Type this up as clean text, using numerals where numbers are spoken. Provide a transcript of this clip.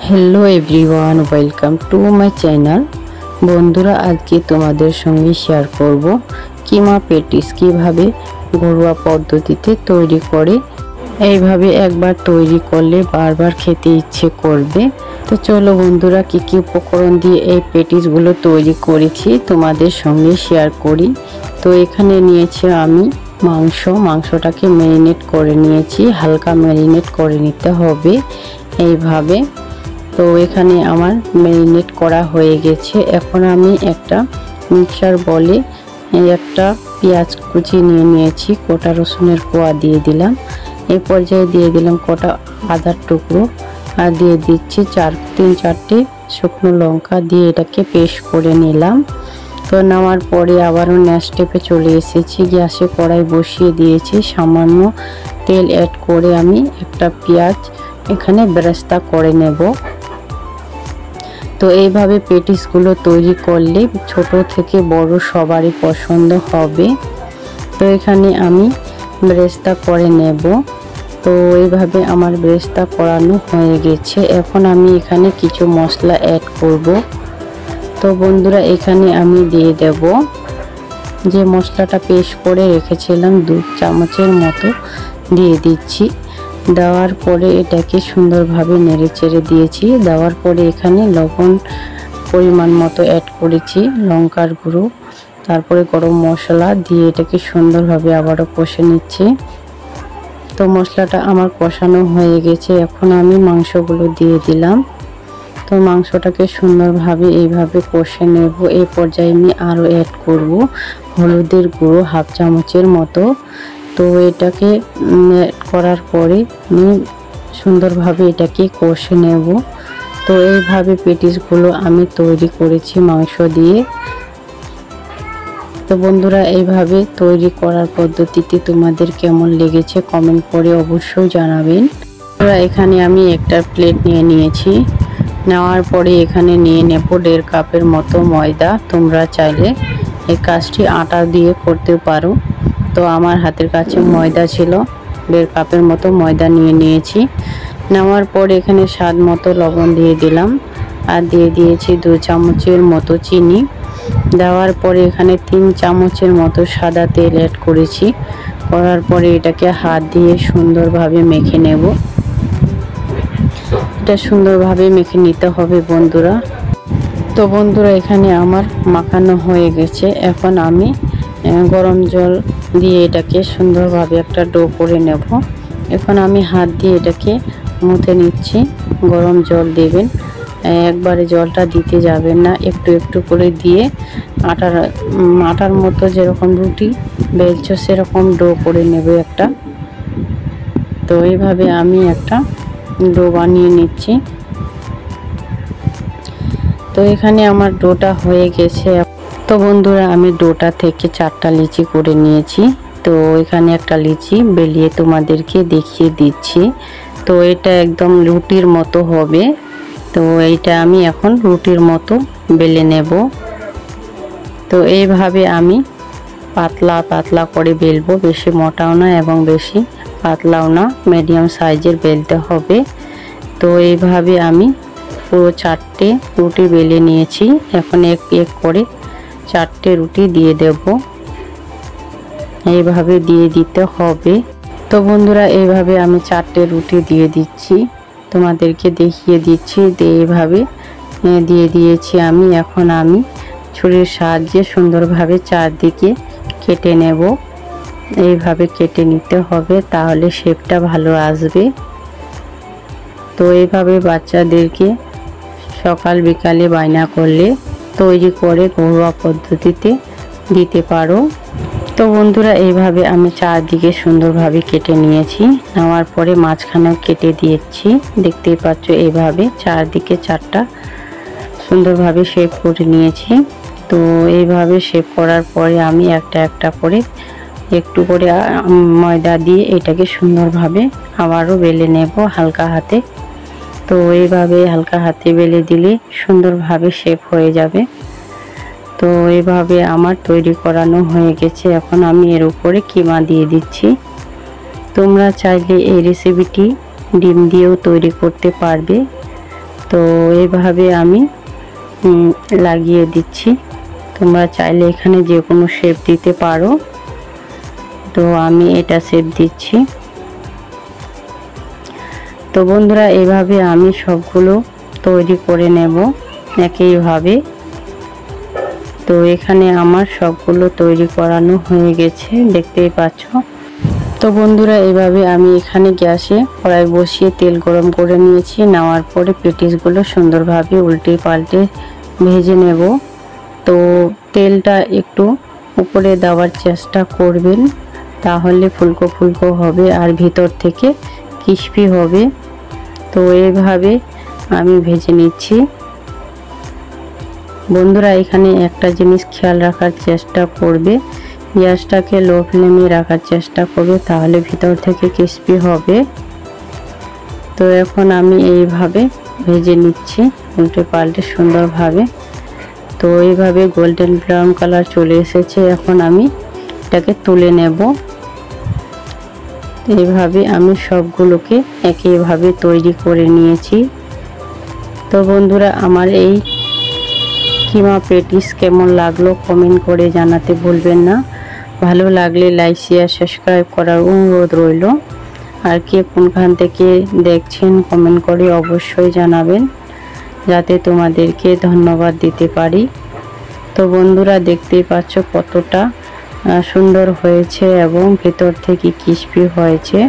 Hello everyone, welcome to my channel. বন্ধুরা, আজকে তোমাদের সঙ্গে শেয়ার করব কিমা পেটিস কিভাবে ঘরোয়া পদ্ধতিতে তৈরি করে। এইভাবে একবার তৈরি করলে বারবার খেতে ইচ্ছে করবে। তো চলো বন্ধুরা, কি কি উপকরণ দিয়ে এই পেটিসগুলো তৈরি করেছি তোমাদের সঙ্গে শেয়ার করি। তো এখানে নিয়েছি আমি মাংসটাকে ম্যারিনেট করে নিয়েছি, হালকা ম্যারিনেট করে নিতে হবে এইভাবে। তো এখানে আমার ম্যারিনেট করা হয়ে গেছে। এখন আমি একটা মিক্সার বলে একটা পেঁয়াজ কুচি নিয়ে নিয়েছি, গোটা রসুনের কোয়া দিয়ে দিলাম, এই পর্যায়ে দিয়ে দিলাম কটা আদার টুকরো, আর দিয়ে দিচ্ছি তিন চারটে শুকনো লঙ্কা দিয়ে এটাকে পেস্ট করে নিলাম। তো নেওয়ার পরে আবারও নেক্সট স্টেপে চলে এসেছি, গ্যাসে কড়াই বসিয়ে দিয়েছি, সামান্য তেল অ্যাড করে আমি একটা পেঁয়াজ এখানে বেরেস্তা করে নেব। তো এইভাবে পেটিসগুলো তৈরি করলে ছোট থেকে বড় সবারই পছন্দ হবে। তো এখানে আমি বেরেস্তা করে নেব। তো এইভাবে আমার বেরেস্তা করানো হয়ে গেছে। এখন আমি এখানে কিছু মশলা অ্যাড করব। তো বন্ধুরা, এখানে আমি দিয়ে দেব যে মশলাটা পেস্ট করে রেখেছিলাম, 2 চামচের মতো দিয়ে দিচ্ছি। দেওয়ার পরে এটাকে সুন্দরভাবে নেড়ে চেড়ে দিয়েছি। দেওয়ার পরে এখানে লবণ পরিমাণ মতো অ্যাড করেছি, লঙ্কার গুঁড়ো, তারপরে গরম মশলা দিয়ে এটাকে সুন্দরভাবে আবারও কষে নিচ্ছি। তো মশলাটা আমার কষানো হয়ে গেছে। এখন আমি মাংসগুলো দিয়ে দিলাম। তো মাংসটাকে সুন্দরভাবে এইভাবে কষে নেব। এই পর্যায়ে আমি আরও অ্যাড করব হলুদের গুঁড়ো 1/2 চামচের মতো। তো এটাকে করার পরে আমি সুন্দরভাবে এটাকে কষে নেব। তো এইভাবে পেটিসগুলো আমি তৈরি করেছি মাংস দিয়ে। তো বন্ধুরা, এইভাবে তৈরি করার পদ্ধতিতে তোমাদের কেমন লেগেছে কমেন্ট করে অবশ্যই জানাবেন। এখানে আমি একটা প্লেট নিয়ে নিয়েছি। নেওয়ার পরে এখানে নিয়ে নেব 1.5 কাপের মতো ময়দা। তোমরা চাইলে এই কাজটি আটা দিয়ে করতে পারো। তো আমার হাতের কাছে ময়দা ছিল, 1.5 কাপের মতো ময়দা নিয়ে নিয়েছি। নেওয়ার পর এখানে স্বাদ মতো লবণ দিয়ে দিলাম, আর দিয়ে দিয়েছি 2 চামচের মতো চিনি। দেওয়ার পরে এখানে 3 চামচের মতো সাদা তেল অ্যাড করেছি। করার পরে এটাকে হাত দিয়ে সুন্দরভাবে মেখে নেব। এটা সুন্দরভাবে মেখে নিতে হবে বন্ধুরা। তো বন্ধুরা, এখানে আমার মাখানো হয়ে গেছে। এখন আমি গরম জল দিয়ে এটাকে সুন্দরভাবে একটা ডো করে নেব। এখন আমি হাত দিয়ে এটাকে মুথে নিচ্ছি। গরম জল দেবেন, একবারে জলটা দিতে যাবেন না, একটু একটু করে দিয়ে আটার মতো যেরকম রুটি বেলছো সেরকম ডো করে নেব একটা। তো এইভাবে আমি একটা ডো বানিয়ে নিচ্ছি। তো এখানে আমার ডোটা হয়ে গেছে। তো বন্ধুরা, আমি ডোটা থেকে 4টা লিচি করে নিয়েছি। তো এখানে একটা লিচি বেলিয়ে তোমাদেরকে দেখিয়ে দিচ্ছি। তো এটা একদম রুটির মতো হবে। তো এইটা আমি এখন রুটির মতো বেলে নেব। তো এইভাবে আমি পাতলা পাতলা করে বেলবো, বেশি মোটাও না এবং বেশি পাতলাও না, মিডিয়াম সাইজের বেলতে হবে। তো এইভাবে আমি পুরো 4টে রুটি বেলে নিয়েছি। এখন এক এক করে 4টে রুটি দিয়ে দেব, এইভাবে দিয়ে দিতে হবে। তো বন্ধুরা, এইভাবে আমি 4টে রুটি দিয়ে দিচ্ছি, তোমাদেরকে দেখিয়ে দিচ্ছি। এইভাবে দিয়ে দিয়েছি আমি। এখন আমি ছুরির সাহায্যে সুন্দরভাবে চারদিকে কেটে নেব। এইভাবে কেটে নিতে হবে, তাহলে শেপটা ভালো আসবে। তো এইভাবে বাচ্চাদেরকে সকাল বিকালে বায়না করলে তৈরি করে ঘরোয়া পদ্ধতিতে দিতে পারো। তো বন্ধুরা, এইভাবে আমি চারদিকে সুন্দরভাবে কেটে নিয়েছি। নেওয়ার পরে মাঝখানেও কেটে দিয়েছি, দেখতেই পাচ্ছ। এইভাবে চারদিকে 4টা সুন্দরভাবে শেপ করে নিয়েছি। তো এইভাবে শেপ করার পরে আমি একটা একটা করে একটু করে ময়দা দিয়ে এটাকে সুন্দরভাবে আবারও বেলে নেব হালকা হাতে। তো এইভাবে হালকা হাতে বেলে দিলে সুন্দরভাবে শেপ হয়ে যাবে। তো এইভাবে আমার তৈরি করানো হয়ে গেছে। এখন আমি এর উপরে কিমা দিয়ে দিচ্ছি। তোমরা চাইলে এই রেসিপিটি ডিম দিয়েও তৈরি করতে পারবে। তো এইভাবে আমি লাগিয়ে দিচ্ছি। তোমরা চাইলে এখানে যে কোনো শেপ দিতে পারো। তো আমি এটা শেপ দিচ্ছি। তো বন্ধুরা এইভাবে আমি সবগুলো তৈরি করে নেব একইভাবে। তো এখানে আমার সবগুলো তৈরি করানো হয়ে গেছে, দেখতেই পাচ্ছ। তো বন্ধুরা এইভাবে আমি এখানে গ্যাসে কড়াই বসিয়ে তেল গরম করে নিয়েছি। নেওয়ার পরে পেটিসগুলো সুন্দরভাবে উল্টে পাল্টে ভেজে নেব। তো তেলটা একটু উপরে দেওয়ার চেষ্টা করবেন, তাহলে ফুলকো ফুলকো হবে আর ভিতর থেকে ক্রিস্পি হবে। তো এইভাবে আমি ভেজে নিচ্ছি। বন্ধুরা এখানে একটা জিনিস খেয়াল রাখার চেষ্টা করবে, গ্যাসটাকে লো ফ্লেমে রাখার চেষ্টা করবে, তাহলে ভিতর থেকে ক্রিস্পি হবে। তো এখন আমি এইভাবে ভেজে নিচ্ছি উল্টে পাল্টে সুন্দরভাবে। তো এইভাবে গোল্ডেন ব্রাউন কালার চলে এসেছে। এখন আমি এটাকে তুলে নেব। এইভাবে আমি সবগুলোকে একইভাবে তৈরি করে নিয়েছি। তো বন্ধুরা আমার এই কিমা পেটিস কেমন লাগলো কমেন্ট করে জানাতে ভুলবেন না। ভালো লাগলে লাইক শেয়ার সাবস্ক্রাইব করার অনুরোধ রইল। আর কে কোনখান থেকে দেখছেন কমেন্ট করে অবশ্যই জানাবেন, যাতে তোমাদেরকে ধন্যবাদ দিতে পারি। তো বন্ধুরা দেখতেই পাচ্ছ কতটা সুন্দর হয়েছে এবং ভেতর থেকে ক্রিস্পি হয়েছে।